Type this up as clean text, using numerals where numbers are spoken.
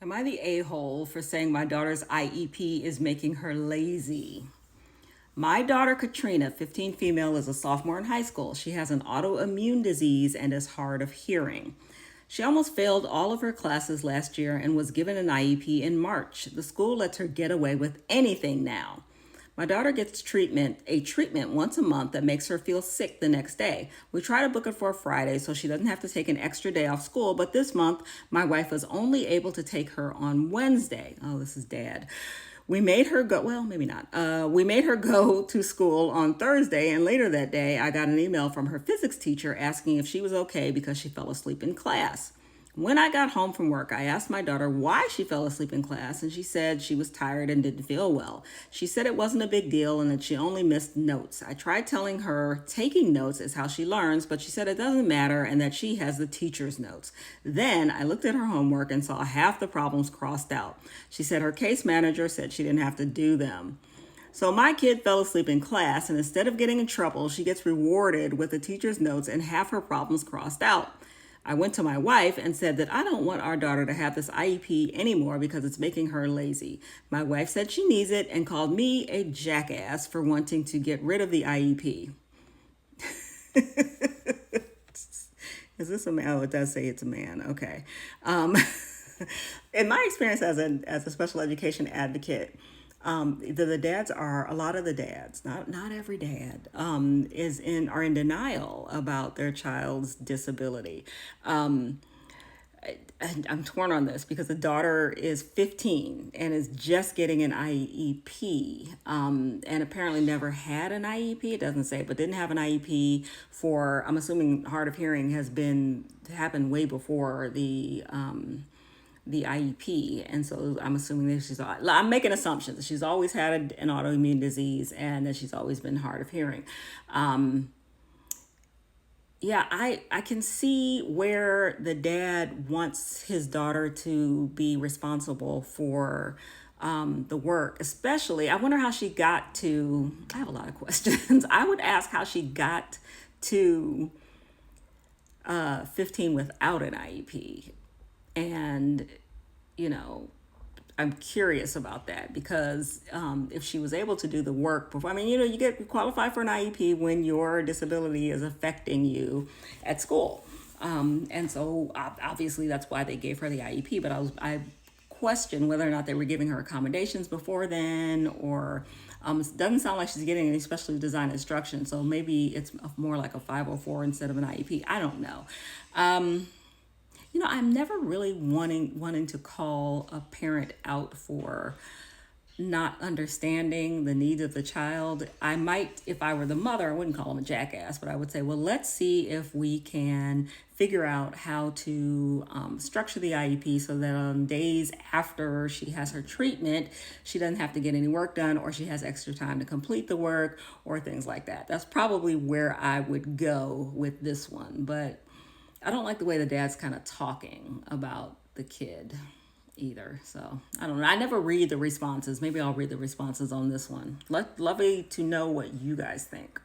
Am I the a-hole for saying my daughter's IEP is making her lazy? My daughter Katrina, 15 female, is a sophomore in high school. She has an autoimmune disease and is hard of hearing. She almost failed all of her classes last year and was given an IEP in March. The school lets her get away with anything now. My daughter gets a treatment once a month that makes her feel sick the next day. We try to book it for a Friday so she doesn't have to take an extra day off school, but this month my wife was only able to take her on Wednesday. Oh, this is dad. We made her go, well, maybe not. We made her go to school on Thursday, and later that day, I got an email from her physics teacher asking if she was okay because she fell asleep in class. When I got home from work, I asked my daughter why she fell asleep in class, and she said she was tired and didn't feel well. She said it wasn't a big deal and that she only missed notes. I tried telling her taking notes is how she learns, but she said it doesn't matter and that she has the teacher's notes. Then I looked at her homework and saw half the problems crossed out. She said her case manager said she didn't have to do them. So my kid fell asleep in class, and instead of getting in trouble, she gets rewarded with the teacher's notes and half her problems crossed out. I went to my wife and said that I don't want our daughter to have this IEP anymore because it's making her lazy. My wife said she needs it and called me a jackass for wanting to get rid of the IEP. Is this a man? Oh, it does say it's a man. Okay. In my experience as a special education advocate, the dads are, a lot of the dads, not every dad, are in denial about their child's disability. I'm torn on this because the daughter is 15 and is just getting an IEP, and apparently never had an IEP. It doesn't say, but didn't have an IEP for, I'm assuming hard of hearing happened way before the IEP. And so I'm assuming that I'm making assumptions that she's always had an autoimmune disease and that she's always been hard of hearing. Yeah, I can see where the dad wants his daughter to be responsible for the work, especially. I wonder how she got to, I have a lot of questions. I would ask how she got to 15 without an IEP. And, you know, I'm curious about that because if she was able to do the work before, I mean, you get qualified for an IEP when your disability is affecting you at school. And so obviously that's why they gave her the IEP, but I question whether or not they were giving her accommodations before then, or it doesn't sound like she's getting any specially designed instruction. So maybe it's more like a 504 instead of an IEP. I don't know. I'm never really wanting to call a parent out for not understanding the needs of the child. I might, if I were the mother, I wouldn't call him a jackass, but I would say, well, let's see if we can figure out how to structure the IEP so that on days after she has her treatment, she doesn't have to get any work done, or she has extra time to complete the work, or things like that. That's probably where I would go with this one. But I don't like the way the dad's kind of talking about the kid either. So I don't know. I never read the responses. Maybe I'll read the responses on this one. Lovely to know what you guys think.